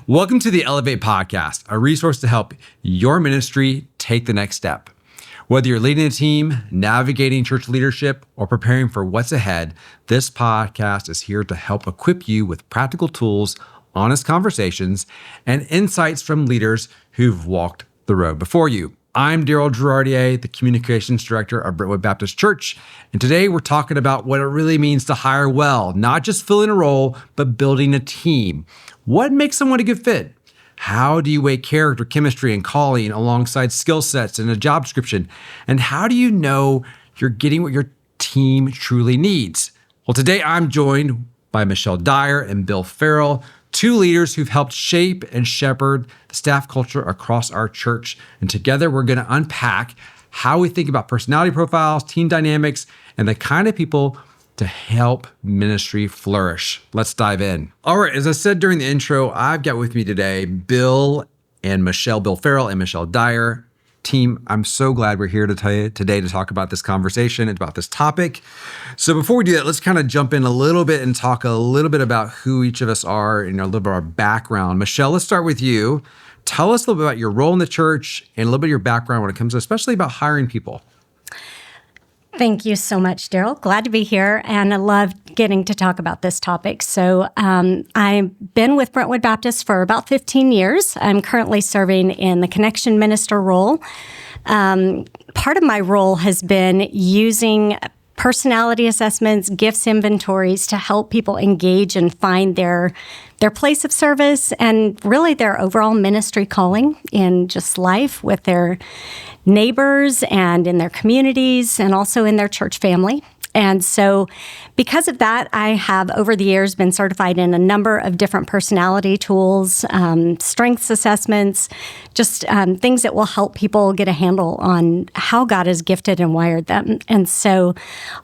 Welcome to the Elevate Podcast, a resource to help your ministry take the next step. Whether you're leading a team, navigating church leadership, or preparing for what's ahead, this podcast is here to help equip you with practical tools, honest conversations, and insights from leaders who've walked the road before you. I'm Darrel Girardier, the Communications Director of Brentwood Baptist Church, and today we're talking about what it really means to hire well, not just filling a role, but building a team. What makes someone a good fit? How do you weigh character, chemistry, and calling alongside skill sets in a job description? And how do you know you're getting what your team truly needs? Well, today I'm joined by Michele Dyer and Bill Ferrell, two leaders who've helped shape and shepherd the staff culture across our church. And together we're going to unpack how we think about personality profiles, team dynamics, and the kind of people to help ministry flourish. Let's dive in. All right, as I said during the intro, I've got with me today Bill and Michele, Bill Ferrell and Michele Dyer. Team, I'm so glad we're here today to talk about this conversation and about this topic. So before we do that, let's kind of jump in a little bit and talk a little bit about who each of us are and a little bit of our background. Michele, let's start with you. Tell us a little bit about your role in the church and a little bit of your background when it comes to especially about hiring people. Thank you so much, Darrel. Glad to be here, and I love getting to talk about this topic. So I've been with Brentwood Baptist for about 15 years. I'm currently serving in the connection minister role. Part of my role has been using personality assessments, gifts inventories to help people engage and find their place of service and really their overall ministry calling in just life with their neighbors and in their communities and also in their church family. And so because of that, I have over the years been certified in a number of different personality tools, strengths assessments, just things that will help people get a handle on how God has gifted and wired them. And so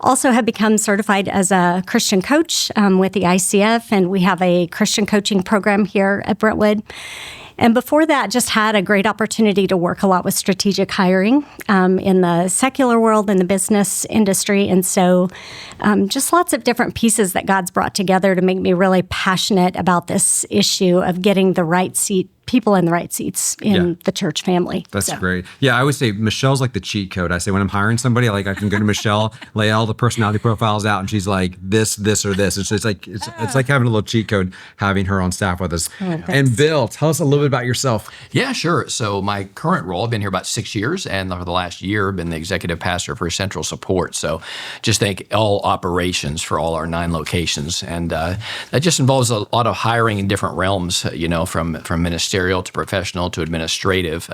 also have become certified as a Christian coach with the ICF, and we have a Christian coaching program here at Brentwood. And before that, just had a great opportunity to work a lot with strategic hiring in the secular world, in the business industry. And so just lots of different pieces that God's brought together to make me really passionate about this issue of getting the right people in the right seats in the church family. That's great. Yeah, I always say Michelle's like the cheat code. I say when I'm hiring somebody, I can go to Michele, lay all the personality profiles out, and she's like this, or this. It's like having a little cheat code having her on staff with us. Oh, and Bill, tell us a little bit about yourself. Yeah, sure. So my current role, I've been here about 6 years, and for the last year, I've been the executive pastor for Central Support. So just think all operations for all our 9 locations, and that just involves a lot of hiring in different realms. From ministerial to professional to administrative.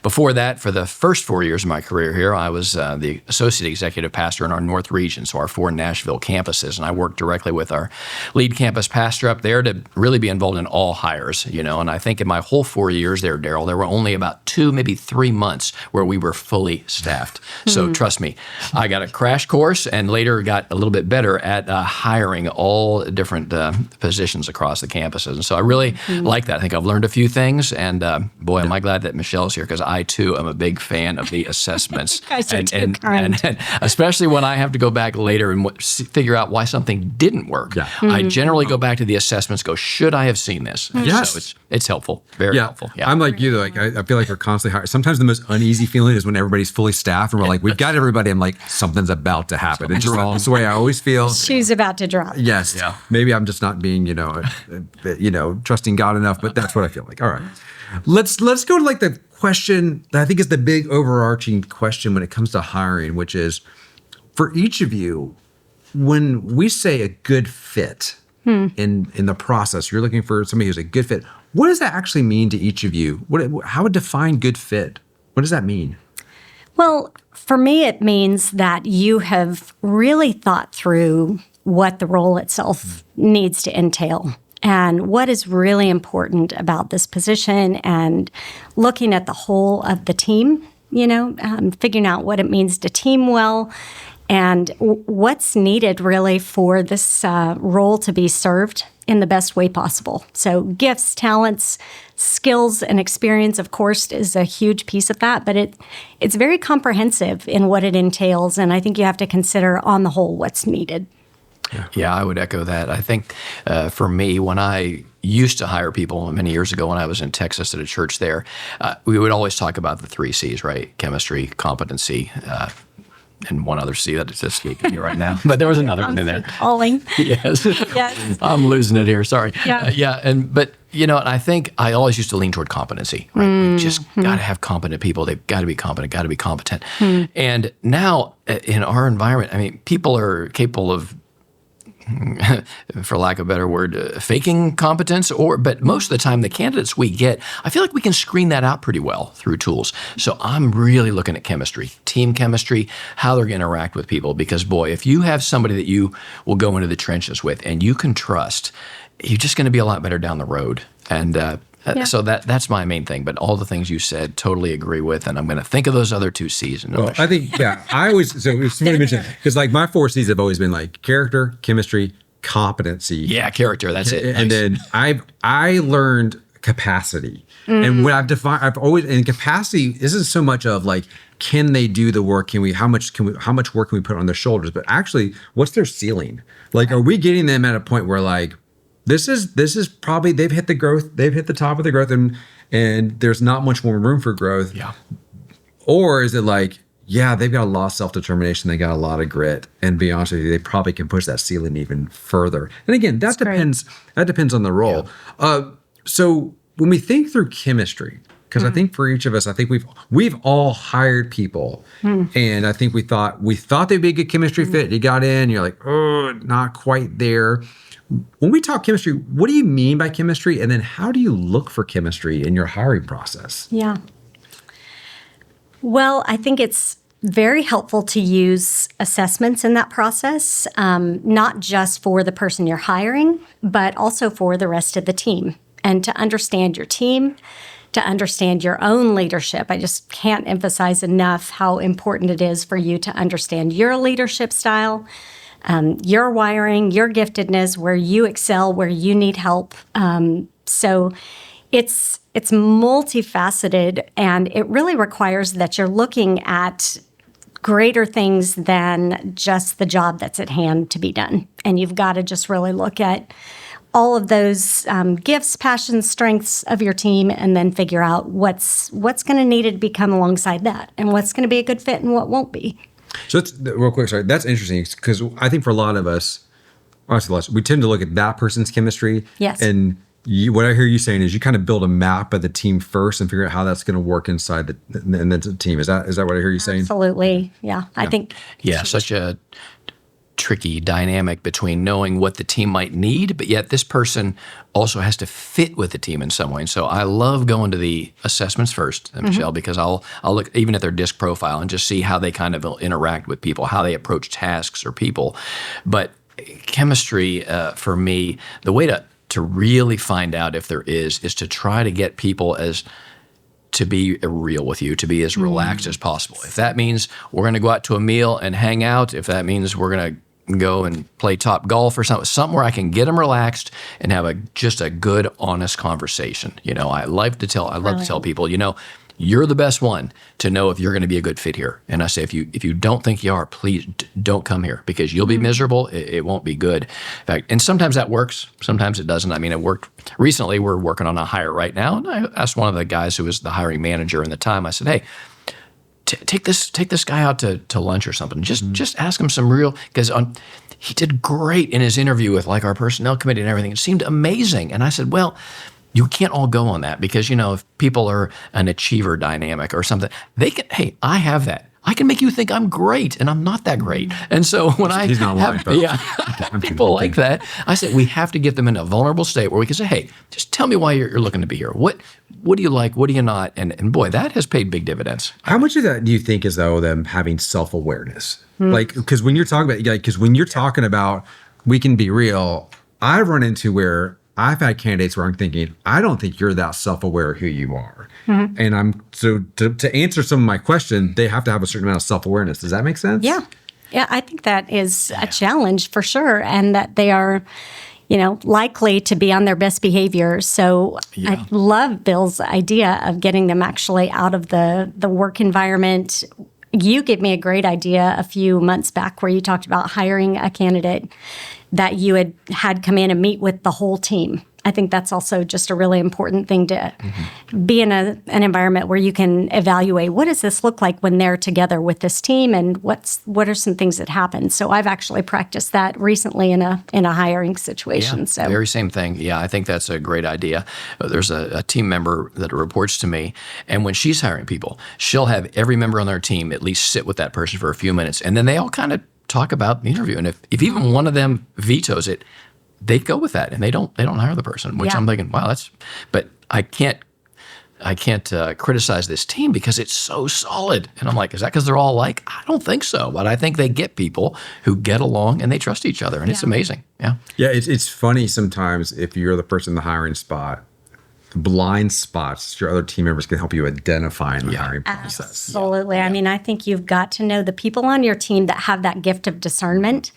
Before that, for the first 4 years of my career here, I was the associate executive pastor in our North region, so our 4 Nashville campuses, and I worked directly with our lead campus pastor up there to really be involved in all hires, and I think in my whole 4 years there, Darrel, there were only about 2, maybe 3 months where we were fully staffed. So trust me, I got a crash course and later got a little bit better at hiring all different positions across the campuses. And so I really like that. I think I've learned a few things, and boy, am I glad that Michelle's here, because I too am a big fan of the assessments. and especially when I have to go back later and figure out why something didn't work. Yeah. I generally go back to the assessments, go, should I have seen this? Yes. So it's helpful, very helpful. Yeah. I'm like you though, I feel like we're constantly hiring. Sometimes the most uneasy feeling is when everybody's fully staffed and we're like, we've got everybody. I'm like, something's about to happen. It's wrong. It's the way I always feel. Shoe's about to drop. Yes. Yeah. Maybe I'm just not being, trusting God enough, but that's what I feel like. All right. Let's go to the question that I think is the big overarching question when it comes to hiring, which is for each of you, when we say a good fit in the process, you're looking for somebody who's a good fit. What does that actually mean to each of you? How would define good fit? What does that mean? Well, for me, it means that you have really thought through what the role itself needs to entail and what is really important about this position, and looking at the whole of the team, figuring out what it means to team well and what's needed really for this role to be served in the best way possible. So gifts, talents, skills, and experience, of course, is a huge piece of that, but it's very comprehensive in what it entails, and I think you have to consider on the whole what's needed. Yeah, I would echo that. I think for me, when I used to hire people many years ago when I was in Texas at a church there, we would always talk about the 3 C's, right? Chemistry, competency, and one other C that is escaping me right now. But there was another one in there. Calling. Yes. Yes. I'm losing it here. Sorry. Yeah. But and I think I always used to lean toward competency. Right? We just got to have competent people. They've got to be competent. Got to be competent. And now in our environment, I mean, people are capable of, for lack of a better word, faking competence, but most of the time the candidates we get, I feel like we can screen that out pretty well through tools. So I'm really looking at chemistry, team chemistry, how they're going to interact with people, because boy, if you have somebody that you will go into the trenches with and you can trust, you're just going to be a lot better down the road. And so that's my main thing. But all the things you said, totally agree with. And I'm going to think of those other 2 C's. Well, I think, I always, so it's funny to mention, because like my 4 C's have always been like character, chemistry, competency. Yeah, character, that's it. And then I learned capacity. And what I've always, and capacity isn't so much of like, can they do the work? How much work can we put on their shoulders? But actually, what's their ceiling? Like, are we getting them at a point where like, this is probably, they've hit the growth, they've hit the top of the growth, and there's not much more room for growth. Yeah. Or is it like, they've got a lot of self-determination, they got a lot of grit, and be honest with you, they probably can push that ceiling even further. And again, that depends on the role. Yeah. So when we think through chemistry, because I think for each of us, I think we've all hired people, and I think we thought they'd be a good chemistry fit. You got in, you're like, oh, not quite there. When we talk chemistry, what do you mean by chemistry? And then how do you look for chemistry in your hiring process? Yeah. Well, I think it's very helpful to use assessments in that process, not just for the person you're hiring, but also for the rest of the team. And to understand your team, to understand your own leadership. I just can't emphasize enough how important it is for you to understand your leadership style, your wiring, your giftedness, where you excel, where you need help. So it's multifaceted, and it really requires that you're looking at greater things than just the job that's at hand to be done. And you've got to just really look at all of those gifts, passions, strengths of your team, and then figure out what's going to need to become alongside that, and what's going to be a good fit and what won't be. So that's real quick. Sorry, that's interesting because I think for a lot of us, we tend to look at that person's chemistry. Yes. And what I hear you saying is you kind of build a map of the team first and figure out how that's going to work inside the team. Is that what I hear you saying? Absolutely. Yeah. I think. Yeah. Such a tricky dynamic between knowing what the team might need, but yet this person also has to fit with the team in some way. And so I love going to the assessments first, Michele, because I'll look even at their DISC profile and just see how they kind of interact with people, how they approach tasks or people. But chemistry, for me, the way to really find out if there is to try to get people to be real with you, to be as relaxed as possible. If that means we're going to go out to a meal and hang out, if that means we're going to go and play top golf or something where I can get them relaxed and have just a good, honest conversation. I love to tell people, you're the best one to know if you're going to be a good fit here. And I say, if you don't think you are, please don't come here, because you'll be miserable. It won't be good. In fact, and sometimes that works. Sometimes it doesn't. I mean, it worked. Recently, we're working on a hire right now. And I asked one of the guys who was the hiring manager in the time, I said, hey, take this guy out to lunch or something. Just ask him some real, because he did great in his interview with like our personnel committee and everything. It seemed amazing. And I said, well, you can't all go on that, because, if people are an achiever dynamic or something, hey, I have that. I can make you think I'm great, and I'm not that great. And so when He's not lying, people like that, I said we have to get them in a vulnerable state where we can say, hey, just tell me why you're looking to be here. What do you like? What do you not? And boy, that has paid big dividends. How much of that do you think is though them having self-awareness? Like, because when you're talking about we can be real, I've run into where I've had candidates where I'm thinking, I don't think you're that self-aware of who you are. And to answer some of my question, they have to have a certain amount of self-awareness. Does that make sense? Yeah. Yeah, I think that is a challenge for sure, and that they are, likely to be on their best behavior. So I love Bill's idea of getting them actually out of the work environment, you gave me a great idea a few months back where you talked about hiring a candidate that you had come in and meet with the whole team. I think that's also just a really important thing to be in an environment where you can evaluate what does this look like when they're together with this team, and what are some things that happen. So I've actually practiced that recently in a hiring situation. Yeah, so very same thing. Yeah, I think that's a great idea. There's a team member that reports to me, and when she's hiring people, she'll have every member on their team at least sit with that person for a few minutes, and then they all kind of talk about the interview. And if even one of them vetoes it, they go with that, and they don't hire the person. Which I'm thinking, wow, but I can't criticize this team because it's so solid. And I'm like, is that because they're all alike? I don't think so, but I think they get people who get along and they trust each other, and it's amazing. Yeah. Yeah, it's funny sometimes if you're the person in the hiring spot, blind spots your other team members can help you identify in the hiring process. Absolutely. I mean, I think you've got to know the people on your team that have that gift of discernment.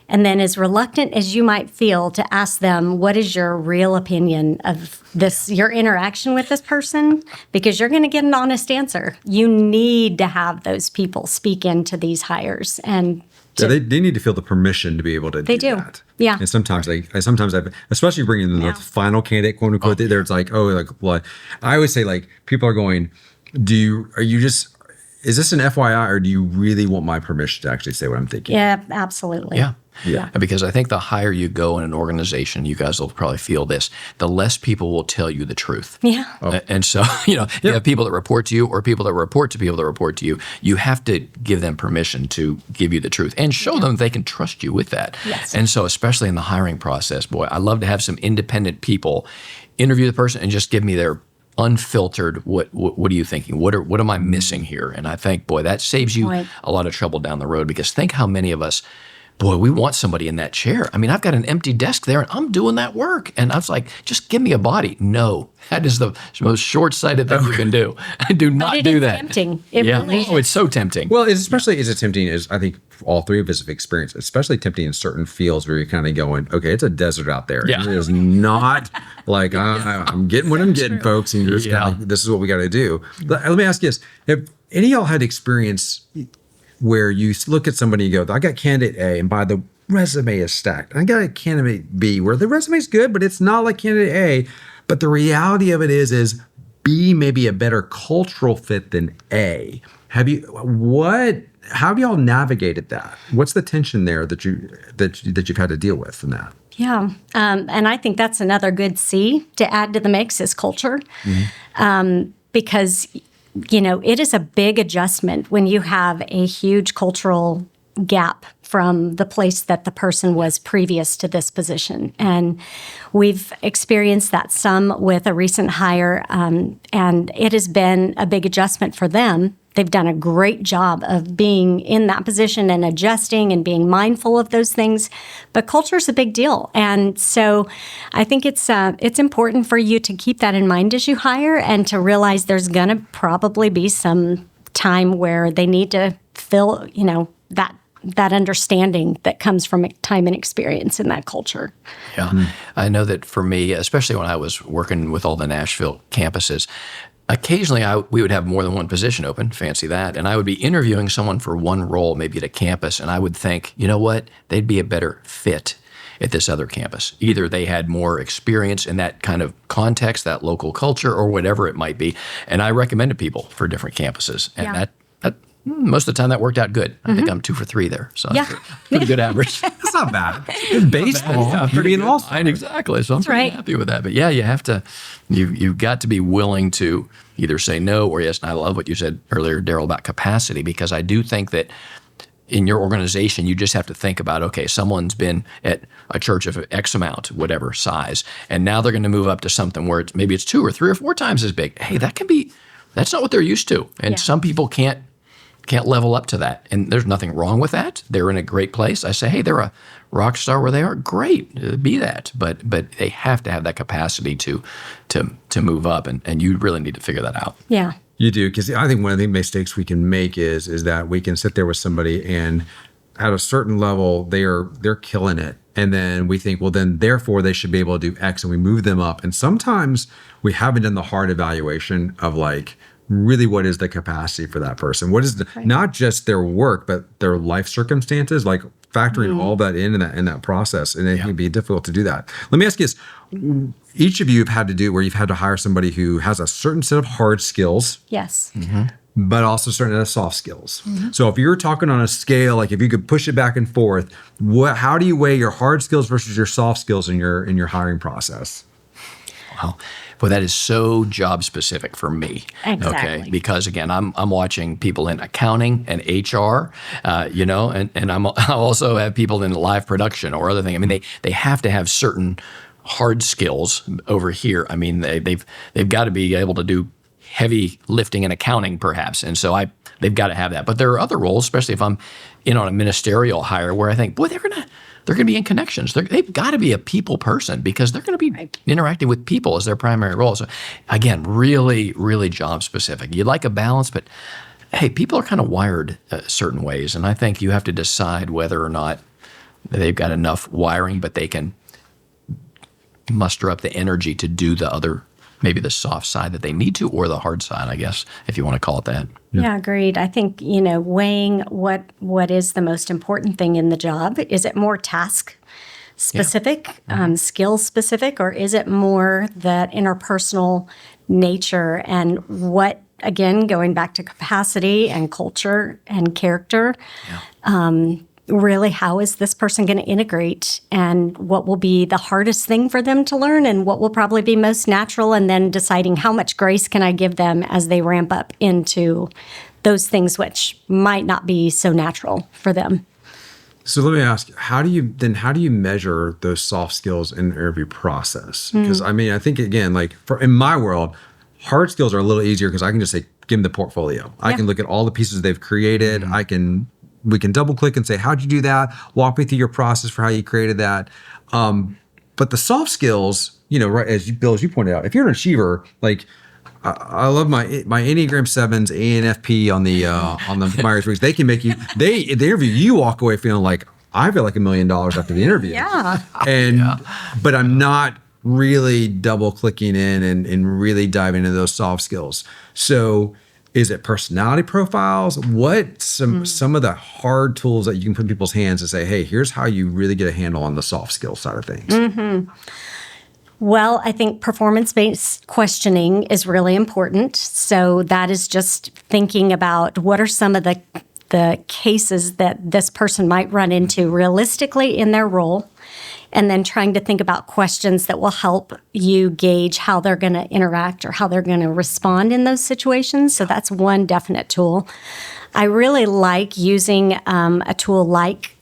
And then, as reluctant as you might feel to ask them, what is your real opinion of this, your interaction with this person? Because you're going to get an honest answer. You need to have those people speak into these hires. And they need to feel the permission to be able to do that. Yeah. And sometimes I've, especially bringing in the final candidate, quote unquote, there it's like, well, I always say, like, people are going, is this an FYI, or do you really want my permission to actually say what I'm thinking? Yeah, absolutely. Yeah. Because I think the higher you go in an organization, you guys will probably feel this, the less people will tell you the truth. Yeah. And so, you have people that report to you or people that report to people that report to you. You have to give them permission to give you the truth and show them they can trust you with that. Yes. And so, especially in the hiring process, boy, I love to have some independent people interview the person and just give me their unfiltered, what are you thinking? What am I missing here? And I think, boy, that saves you a lot of trouble down the road, because think how many of us, boy, we want somebody in that chair. I mean, I've got an empty desk there and I'm doing that work. And I was like, just give me a body. No, that is the most short-sighted thing you can do. Do not do that. It's tempting. It really is. Oh, it's so tempting. Well, especially as tempting as I think all three of us have experienced, especially tempting in certain fields where you're kind of going, okay, it's a desert out there. Yeah. It is not like I'm getting what I'm getting, folks, and you're just kind of like, this is what we got to do. Let me ask you this: have any of y'all had experience where you look at somebody and go, I got candidate A, and by the resume is stacked. I got a candidate B where the resume is good, but it's not like candidate A. But the reality of it is B may be a better cultural fit than A. How have y'all navigated that? What's the tension there that you've had to deal with in that? Yeah. And I think that's another good C to add to the mix is culture. Because it is a big adjustment when you have a huge cultural gap from the place that the person was previous to this position. And we've experienced that some with a recent hire, and it has been a big adjustment for them. They've done a great job of being in that position and adjusting and being mindful of those things. But culture is a big deal. And so I think it's important for you to keep that in mind as you hire, and to realize there's going to probably be some time where they need to fill, that understanding that comes from time and experience in that culture. Yeah. I know that for me, especially when I was working with all the Nashville campuses, occasionally we would have more than one position open, fancy that, and I would be interviewing someone for one role, maybe at a campus, and I would think, you know what, they'd be a better fit at this other campus. Either they had more experience in that kind of context, that local culture, or whatever it might be, and I recommended people for different campuses, and that most of the time that worked out good. I think I'm 2 for 3 there, so pretty good average. That's not bad. It's baseball. Yeah, You're being awesome. Exactly. So I'm pretty happy with that. But yeah, you have to, you've got to be willing to either say no or yes. And I love what you said earlier, Darrel, about capacity, because I do think that in your organization, you just have to think about, okay, someone's been at a church of X amount, whatever size, and now they're going to move up to something where maybe it's 2 or 3 or 4 times as big. Hey, that's not what they're used to. And some people can't level up to that. And there's nothing wrong with that. They're in a great place. I say, hey, they're a rock star where they are. Great, be that. But they have to have that capacity to move up, and you really need to figure that out. Yeah. You do, because I think one of the mistakes we can make is that we can sit there with somebody and at a certain level they're killing it, and then we think, well, then therefore they should be able to do X, and we move them up. And sometimes we haven't done the hard evaluation of like, really what is the capacity for that person? What is not just their work, but their life circumstances, like factoring all that in that process. And it can be difficult to do that. Let me ask you this. Each of you have had to do where you've had to hire somebody who has a certain set of hard skills. Yes. But also certain set of soft skills. So if you're talking on a scale, like if you could push it back and forth, how do you weigh your hard skills versus your soft skills in your hiring process? Wow. Well, that is so job specific for me. Exactly. Okay. Because again, I'm watching people in accounting and HR, and I also have people in live production or other things. I mean, they have to have certain hard skills over here. I mean, they've got to be able to do heavy lifting and accounting, perhaps, and so they've got to have that. But there are other roles, especially if I'm in on a ministerial hire, where I think, boy, they're gonna be in connections. They've got to be a people person because they're going to be interacting with people as their primary role. So again, really, really job specific. You'd like a balance, but hey, people are kind of wired certain ways, and I think you have to decide whether or not they've got enough wiring, but they can muster up the energy to do the other, maybe the soft side that they need to, or the hard side, I guess, if you want to call it that. Yeah, agreed. I think, weighing what is the most important thing in the job. Is it more task specific, skill specific, or is it more that interpersonal nature and what, again, going back to capacity and culture and character, really, how is this person going to integrate, and what will be the hardest thing for them to learn, and what will probably be most natural, and then deciding how much grace can I give them as they ramp up into those things which might not be so natural for them. So let me ask, how do you measure those soft skills in the interview process? Because I mean, I think again, like in my world, hard skills are a little easier because I can just say, give them the portfolio. I can look at all the pieces they've created. We can double click and say, how'd you do that? Walk me through your process for how you created that. But the soft skills, right, Bill, as you pointed out, if you're an achiever, like I love my Enneagram 7s, ANFP on the Myers-Briggs. They can make you, they interview you, walk away feeling like, I feel like $1 million after the interview. But I'm not really double clicking in and really diving into those soft skills. So is it personality profiles? What some of the hard tools that you can put in people's hands to say, hey, here's how you really get a handle on the soft skill side of things? Well, I think performance-based questioning is really important. So that is just thinking about what are some of the cases that this person might run into realistically in their role, and then trying to think about questions that will help you gauge how they're going to interact or how they're going to respond in those situations. So that's one definite tool. I really like using a tool like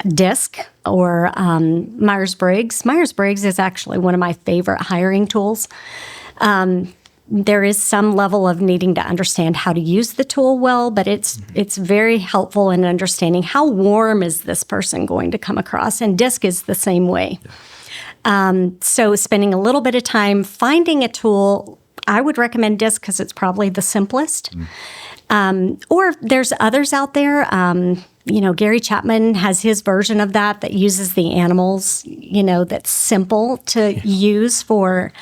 DISC or Myers-Briggs. Myers-Briggs is actually one of my favorite hiring tools. There is some level of needing to understand how to use the tool well, but it's very helpful in understanding how warm is this person going to come across, and DISC is the same way. So spending a little bit of time finding a tool, I would recommend DISC because it's probably the simplest. Or there's others out there. Gary Chapman has his version of that uses the animals, that's simple to use for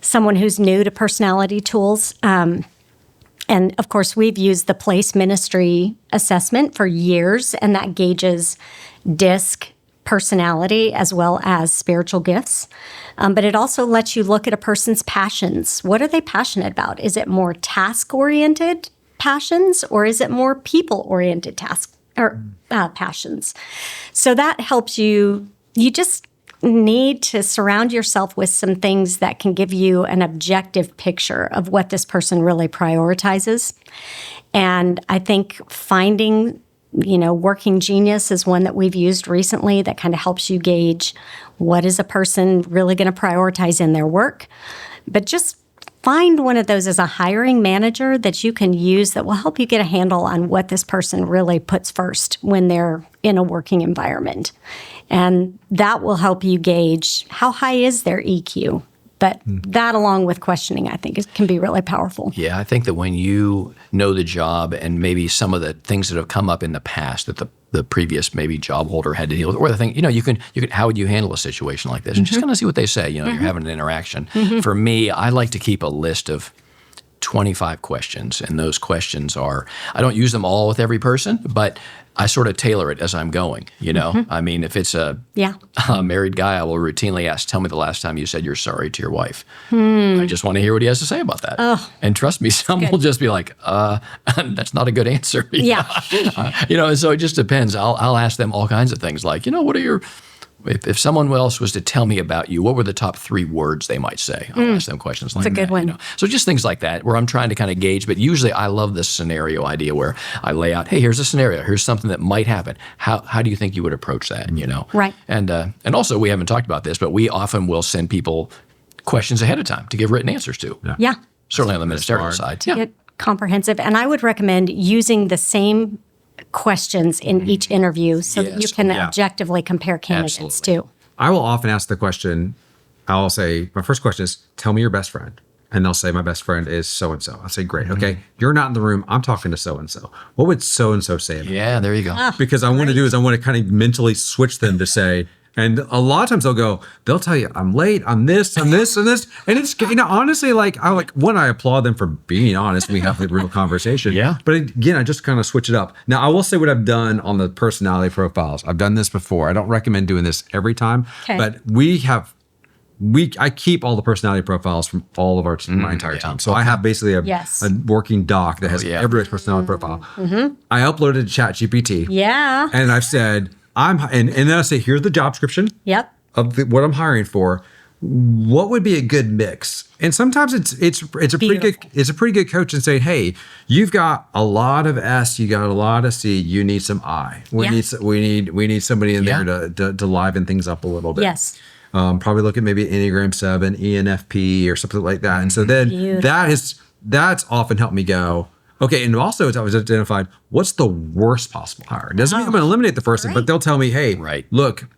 someone who's new to personality tools. And of course, we've used the Place Ministry assessment for years, and that gauges DISC, personality, as well as spiritual gifts. But it also lets you look at a person's passions. What are they passionate about? Is it more task-oriented passions, or is it more people-oriented passions? So that helps you. You just need to surround yourself with some things that can give you an objective picture of what this person really prioritizes. And I think finding, Working Genius is one that we've used recently that kind of helps you gauge what is a person really going to prioritize in their work. But just find one of those as a hiring manager that you can use that will help you get a handle on what this person really puts first when they're in a working environment. And that will help you gauge how high is their EQ. But that, along with questioning, I think can be really powerful. Yeah, I think that when you know the job and maybe some of the things that have come up in the past that the previous maybe job holder had to deal with, or the thing, you can how would you handle a situation like this? And just kind of see what they say. You're having an interaction. For me, I like to keep a list of 25 questions. And those questions are, I don't use them all with every person, but I sort of tailor it as I'm going, you know? I mean, if it's a married guy, I will routinely ask, tell me the last time you said you're sorry to your wife. I just want to hear what he has to say about that. And trust me, some will just be like, that's not a good answer. Yeah. You know, and so it just depends. I'll ask them all kinds of things like, you know, what are your, if someone else was to tell me about you, what were the top 3 words they might say? I'll ask them questions like that. That's a good one. You know? So just things like that where I'm trying to kind of gauge. But usually I love this scenario idea where I lay out, hey, here's a scenario. Here's something that might happen. How do you think you would approach that? You know? Right. And also, we haven't talked about this, but we often will send people questions ahead of time to give written answers to. Yeah. Certainly on the ministerial side. To get comprehensive. And I would recommend using the same questions in each interview so that you can objectively compare candidates too. I will often ask the question, I'll say, my first question is, tell me your best friend. And they'll say, my best friend is so-and-so. I'll say, great. Okay. You're not in the room. I'm talking to so-and-so. What would so-and-so say about Yeah, there you go. Because I want to do is I want to kind of mentally switch them to say, and a lot of times they'll tell you, I'm late, I'm this, and this. And it's, you know, honestly, I applaud them for being honest. We have a real conversation. Yeah. But again, I just kind of switch it up. Now, I will say what I've done on the personality profiles. I've done this before. I don't recommend doing this every time, but I keep all the personality profiles from all of my entire team. So I have basically a working doc that has everybody's personality profile. I uploaded to ChatGPT. Yeah. And I've said, and then I say, here's the job description of what I'm hiring for. What would be a good mix? And sometimes it's a pretty good coach and saying, hey, you've got a lot of S, you got a lot of C, you need some I. We need somebody in there to liven things up a little bit. Yes. Probably look at maybe Enneagram 7, ENFP, or something like that. And so then that's often helped me go, okay, and also it's always identified what's the worst possible hire. It doesn't mean I'm going to eliminate the person, but they'll tell me, hey, look,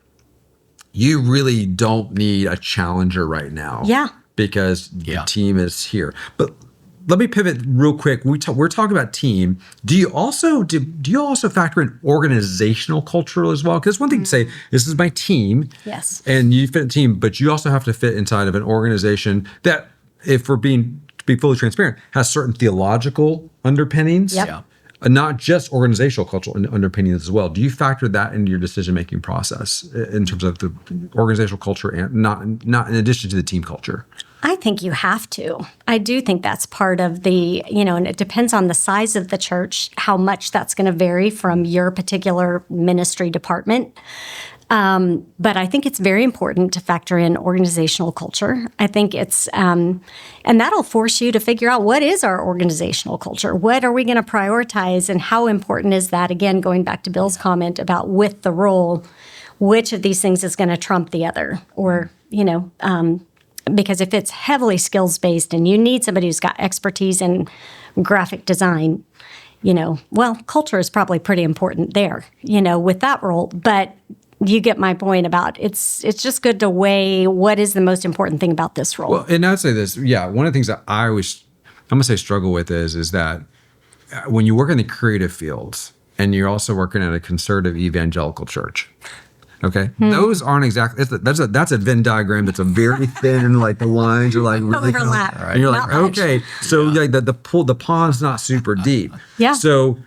you really don't need a challenger right now. Yeah. Because the team is here. But let me pivot real quick. We're talking about team. Do you also factor in organizational culture as well? Because one thing to say, this is my team. Yes. And you fit a team, but you also have to fit inside of an organization that, if we're to be fully transparent, has certain theological underpinnings. Yep. Yeah. Not just organizational cultural underpinnings as well. Do you factor that into your decision-making process in terms of the organizational culture and not in addition to the team culture? I think you have to. I do think that's part of the, and it depends on the size of the church, how much that's going to vary from your particular ministry department. But I think it's very important to factor in organizational culture. I think it's, and that'll force you to figure out what is our organizational culture? What are we going to prioritize? And how important is that? Again, going back to Bill's comment about with the role, which of these things is going to trump the other? Or, because if it's heavily skills-based and you need somebody who's got expertise in graphic design, culture is probably pretty important there, with that role. But you get my point about it's just good to weigh what is the most important thing about this role. Well, and I'd say this, one of the things that I'm going to say struggle with is that when you work in the creative fields and you're also working at a conservative evangelical church, okay, those aren't exactly. That's a Venn diagram that's a very thin, like the lines are like really overlap, and you're like, okay, so like the pond's not super deep. Yeah. So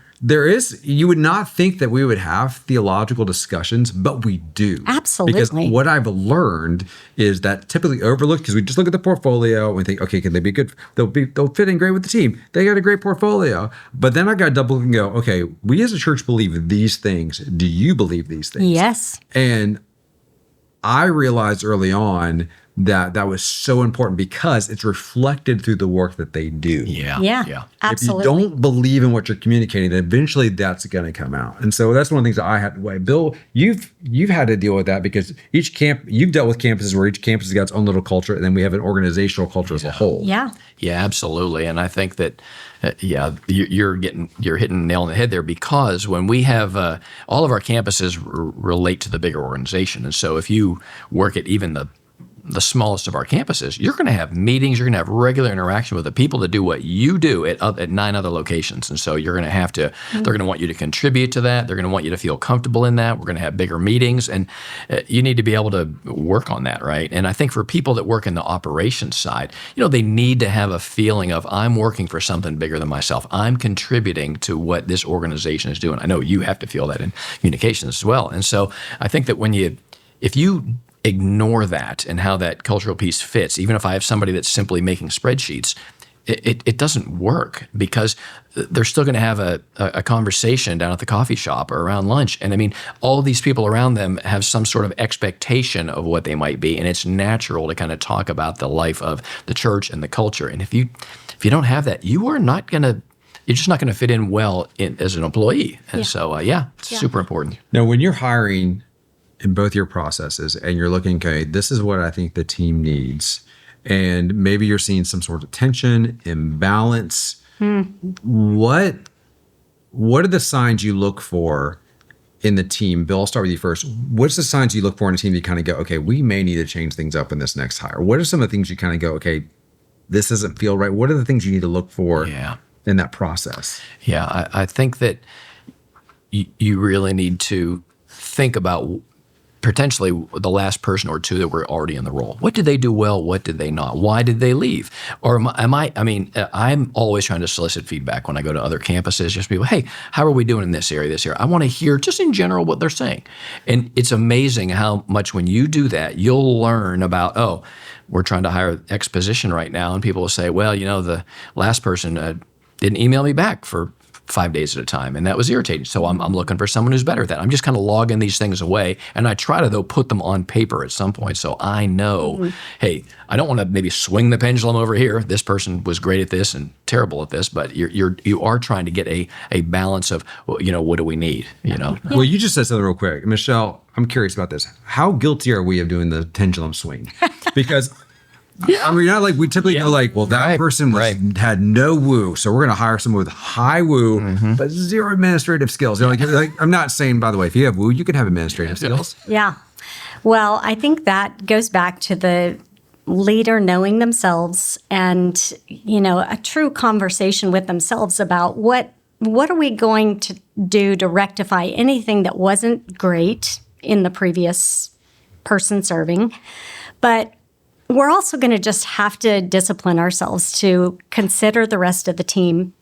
you would not think that we would have theological discussions, but we do. Absolutely. Because what I've learned is that typically overlooked, because we just look at the portfolio and we think, okay, can they be good? They'll fit in great with the team. They got a great portfolio. But then I got to double and go, okay, we as a church believe these things. Do you believe these things? Yes. And I realized early on that was so important because it's reflected through the work that they do. Yeah. Absolutely. If you don't believe in what you're communicating, then eventually that's going to come out. And so that's one of the things that I had to weigh. Bill, you've had to deal with that because you've dealt with campuses where each campus has got its own little culture, and then we have an organizational culture as a whole. Yeah. Yeah, absolutely. And I think that, you're hitting the nail on the head there, because when we have all of our campuses relate to the bigger organization. And so if you work at even the smallest of our campuses, you're going to have meetings, you're going to have regular interaction with the people that do what you do at 9 other locations. And so you're going to have to, they're going to want you to contribute to that. They're going to want you to feel comfortable in that. We're going to have bigger meetings, and you need to be able to work on that, right? And I think for people that work in the operations side, they need to have a feeling of, I'm working for something bigger than myself. I'm contributing to what this organization is doing. I know you have to feel that in communications as well. And so I think that if you ignore that and how that cultural piece fits, even if I have somebody that's simply making spreadsheets, it doesn't work, because they're still going to have a conversation down at the coffee shop or around lunch. And I mean, all these people around them have some sort of expectation of what they might be. And it's natural to kind of talk about the life of the church and the culture. And if you don't have that, you're just not going to fit in well as an employee. And so, it's super important. Now, when you're hiring in both your processes and you're looking, okay, this is what I think the team needs, and maybe you're seeing some sort of tension, imbalance, what are the signs you look for in the team? Bill, I'll start with you first. What's the signs you look for in a team that you kind of go, okay, we may need to change things up in this next hire? What are some of the things you kind of go, okay, this doesn't feel right? What are the things you need to look for in that process? Yeah, I think that you really need to think about potentially the last person or two that were already in the role. What did they do well? What did they not? Why did they leave? Or I'm always trying to solicit feedback when I go to other campuses, just people, hey, how are we doing in this area, I want to hear just in general what they're saying. And it's amazing how much when you do that, you'll learn about, we're trying to hire X position right now. And people will say, well, the last person didn't email me back for 5 days at a time, and that was irritating. So I'm looking for someone who's better at that. I'm just kind of logging these things away, and I try to, though, put them on paper at some point so I know, hey, I don't want to maybe swing the pendulum over here. This person was great at this and terrible at this, but you are trying to get a balance of, what do we need, Well, you just said something real quick. Michele, I'm curious about this. How guilty are we of doing the pendulum swing? Because we typically know, that person had no woo, so we're going to hire someone with high woo, but zero administrative skills. I'm not saying, by the way, if you have woo, you can have administrative skills. Yeah. Well, I think that goes back to the leader knowing themselves and, a true conversation with themselves about what are we going to do to rectify anything that wasn't great in the previous person serving. But we're also going to just have to discipline ourselves to consider the rest of the team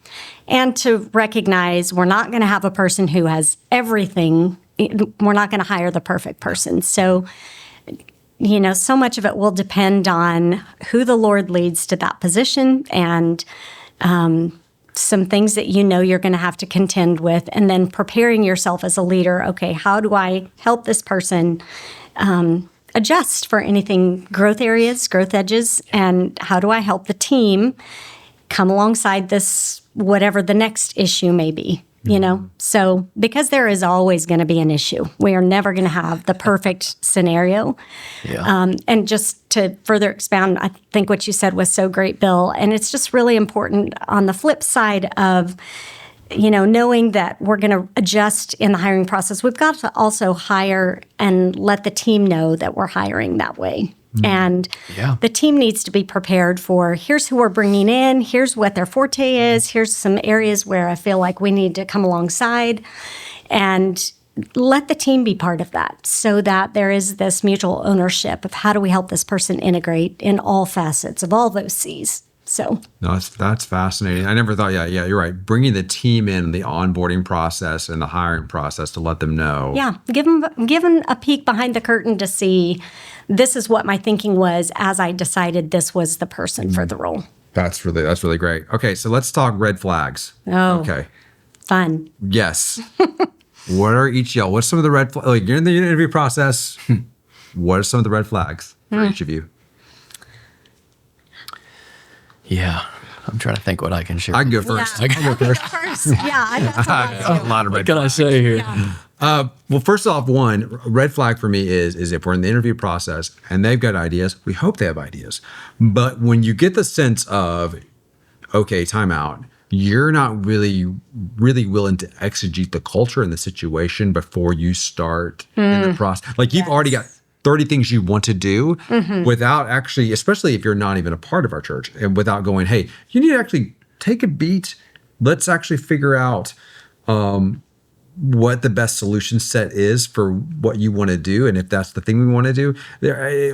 and to recognize we're not going to have a person who has everything. We're not going to hire the perfect person. So, so much of it will depend on who the Lord leads to that position and some things that you're going to have to contend with, and then preparing yourself as a leader. Okay, how do I help this person adjust for anything, growth areas, growth edges, and how do I help the team come alongside this, whatever the next issue may be, So, because there is always going to be an issue. We are never going to have the perfect scenario. Yeah. And just to further expound, I think what you said was so great, Bill, and it's just really important on the flip side of knowing that we're going to adjust in the hiring process, we've got to also hire and let the team know that we're hiring that way. And the team needs to be prepared for, here's who we're bringing in, here's what their forte is, here's some areas where I feel like we need to come alongside, and let the team be part of that so that there is this mutual ownership of how do we help this person integrate in all facets of all those C's. So no, that's fascinating. I never thought, you're right. Bringing the team in the onboarding process and the hiring process to let them know. Yeah, give them a peek behind the curtain to see this is what my thinking was as I decided this was the person for the role. That's really great. Okay, so let's talk red flags. Oh, okay, fun. Yes. What are each y'all? What's some of the red flags? You're in the interview process. What are some of the red flags for each of you? Yeah, I'm trying to think what I can share. I can go first. Yeah. I can go first. Yeah, I got a lot of red flags. What can I say here? Yeah. Well, first off, one red flag for me is if we're in the interview process and they've got ideas, we hope they have ideas. But when you get the sense of, okay, time out, you're not really willing to exegete the culture and the situation before you start in the process. You've already got 30 things you want to do without actually, especially if you're not even a part of our church, and without going, hey, you need to actually take a beat. Let's actually figure out what the best solution set is for what you want to do, and if that's the thing we want to do.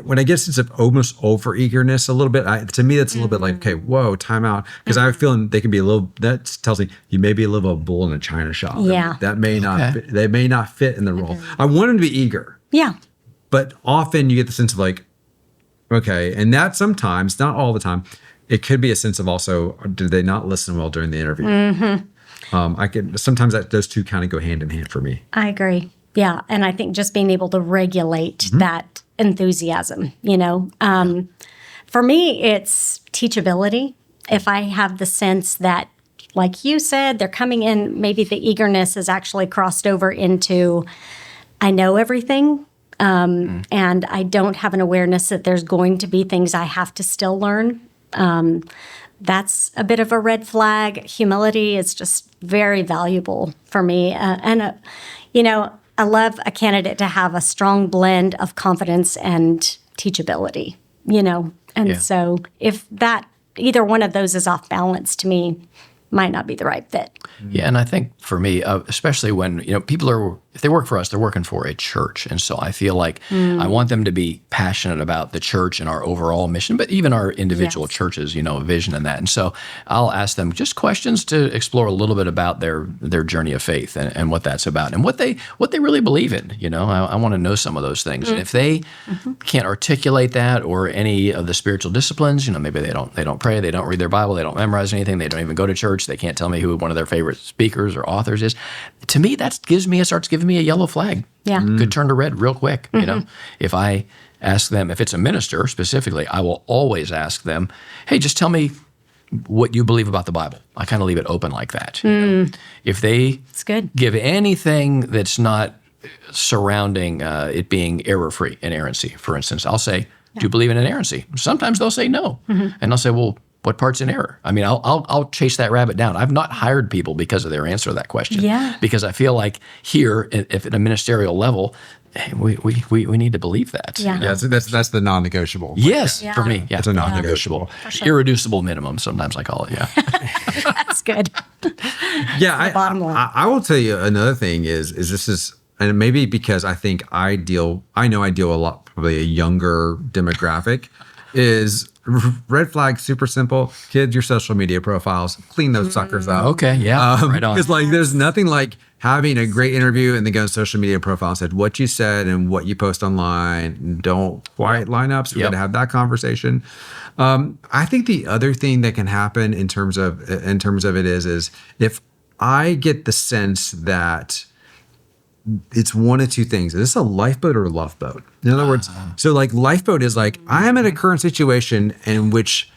When I get a sense of almost over eagerness a little bit, to me that's a little bit like, okay, whoa, time out, because I have a feeling they can be a little. That tells me you may be a little bull in a china shop. Yeah, that may not. They may not fit in the role. I want them to be eager. Yeah, but often you get the sense of like, okay, and that sometimes, not all the time, it could be a sense of also, did they not listen well during the interview? Sometimes those two kind of go hand in hand for me. I agree. Yeah. And I think just being able to regulate that enthusiasm, for me, it's teachability. If I have the sense that, like you said, they're coming in, maybe the eagerness is actually crossed over into, I know everything, and I don't have an awareness that there's going to be things I have to still learn. That's a bit of a red flag. Humility is just very valuable for me. I love a candidate to have a strong blend of confidence and teachability, so if either one of those is off balance, to me, might not be the right fit. Yeah, and I think for me, especially when people if they work for us, they're working for a church, and so I feel like I want them to be passionate about the church and our overall mission, but even our individual churches, vision and that. And so I'll ask them just questions to explore a little bit about their journey of faith and what that's about and what they really believe in. I want to know some of those things, and if they can't articulate that or any of the spiritual disciplines, maybe they don't pray, they don't read their Bible, they don't memorize anything, they don't even go to church. They can't tell me who one of their favorite speakers or authors is. To me, that starts giving me a yellow flag. Yeah. Could turn to red real quick. If I ask them, if it's a minister specifically, I will always ask them, hey, just tell me what you believe about the Bible. I kind of leave it open like that. If they give anything that's not surrounding it being error-free, inerrancy, for instance, I'll say, do you believe in inerrancy? Sometimes they'll say no. And I'll say, well, what part's in error? I mean, I'll chase that rabbit down. I've not hired people because of their answer to that question. Yeah. Because I feel like here, if at a ministerial level, hey, we need to believe that. Yeah. Yeah, so that's the non-negotiable. Yes, for me. Yeah, it's a non-negotiable. Sure. Irreducible minimum, sometimes I call it. Yeah. That's good. Yeah, bottom line. I will tell you another thing is this is, and maybe because I think I know I deal a lot, probably a younger demographic, is red flag, super simple. Kids, your social media profiles, clean those suckers up. Okay, yeah, right on. Because there's nothing like having a great interview and then go to social media profile and said what you said and what you post online don't quite line up. So we got to have that conversation. I think the other thing that can happen in terms of it is if I get the sense that it's one of two things. Is this a lifeboat or a love boat? In other words, so lifeboat is I am in a current situation in which,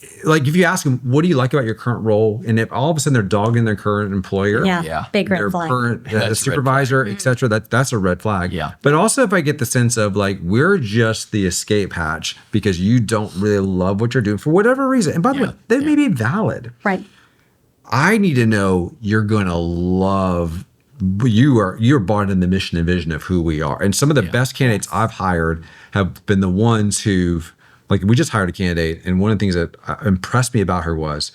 if you ask them, what do you like about your current role? And if all of a sudden they're dogging their current employer, Big red their flag. current supervisor, et cetera, that's a red flag. Yeah. But also if I get the sense of we're just the escape hatch because you don't really love what you're doing for whatever reason. And by the way, that may be valid. Right. I need to know you're going to love. You're bought in the mission and vision of who we are. And some of the best candidates I've hired have been the ones who've, we just hired a candidate, and one of the things that impressed me about her was,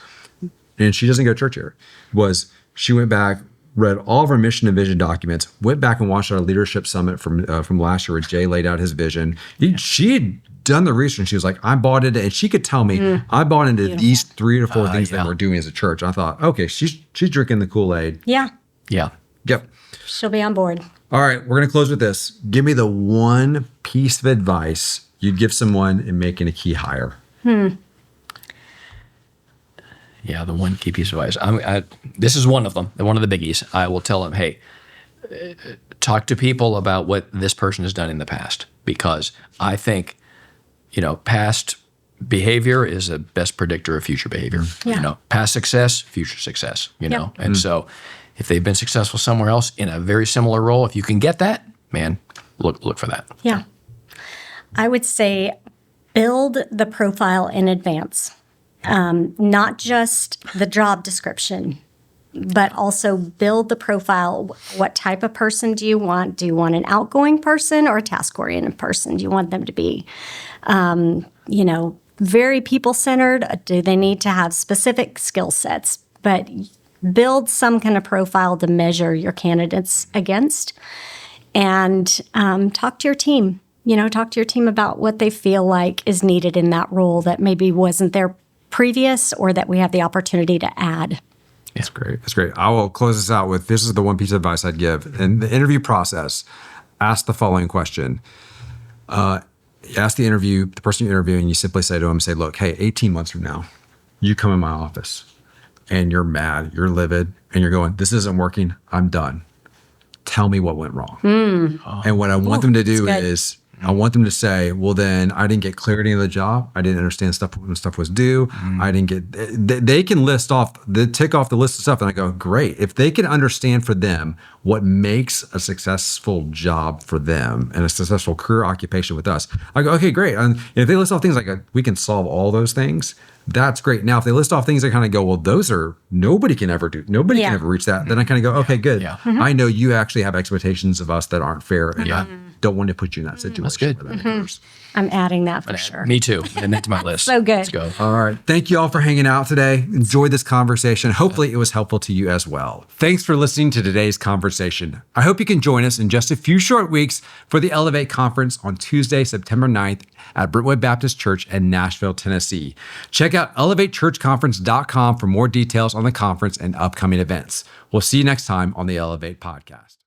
and she doesn't go to church here, was she went back, read all of our mission and vision documents, went back and watched our leadership summit from last year where Jay laid out his vision. She had done the research, and she was like, I bought into it. And she could tell me, I bought into these 3 to 4 things that we're doing as a church. I thought, okay, she's drinking the Kool-Aid. Yeah. Yeah. Yep. She'll be on board. All right, we're going to close with this. Give me the one piece of advice you'd give someone in making a key hire. Yeah, the one key piece of advice. This is one of them, one of the biggies. I will tell them, hey, talk to people about what this person has done in the past, because I think, past behavior is the best predictor of future behavior. Yeah. Past success, future success, And so if they've been successful somewhere else in a very similar role, if you can get that, man, look for that. Yeah. I would say build the profile in advance, not just the job description, but also build the profile. What type of person do you want? Do you want an outgoing person or a task-oriented person? Do you want them to be, very people-centered? Do they need to have specific skill sets? But build some kind of profile to measure your candidates against, and talk to your team. Talk to your team about what they feel like is needed in that role that maybe wasn't there previous, or that we have the opportunity to add. That's great. That's great. I will close this out with, this is the one piece of advice I'd give. In the interview process, ask the following question. Ask the person you're interviewing, you simply say to them, look, hey, 18 months from now, you come in my office and you're mad, you're livid, and you're going, this isn't working, I'm done. Tell me what went wrong. And what I want them to do is, I want them to say, well, then I didn't get clarity of the job. I didn't understand stuff when stuff was due. I didn't get, they can tick off the list of stuff. And I go, great. If they can understand for them what makes a successful job for them and a successful career occupation with us, I go, okay, great. And if they list off things like we can solve all those things, that's great. Now, if they list off things that kind of go, well, those are, nobody can ever can ever reach that. Then I kind of go, okay, good. Yeah. I know you actually have expectations of us that aren't fair. And I don't want to put you in that situation. That's good. I'm adding that for sure. Me too. And that's my list. So good. Let's go. All right. Thank you all for hanging out today. Enjoyed this conversation. Hopefully it was helpful to you as well. Thanks for listening to today's conversation. I hope you can join us in just a few short weeks for the Elevate Conference on Tuesday, September 9th at Brentwood Baptist Church in Nashville, Tennessee. Check out elevatechurchconference.com for more details on the conference and upcoming events. We'll see you next time on the Elevate Podcast.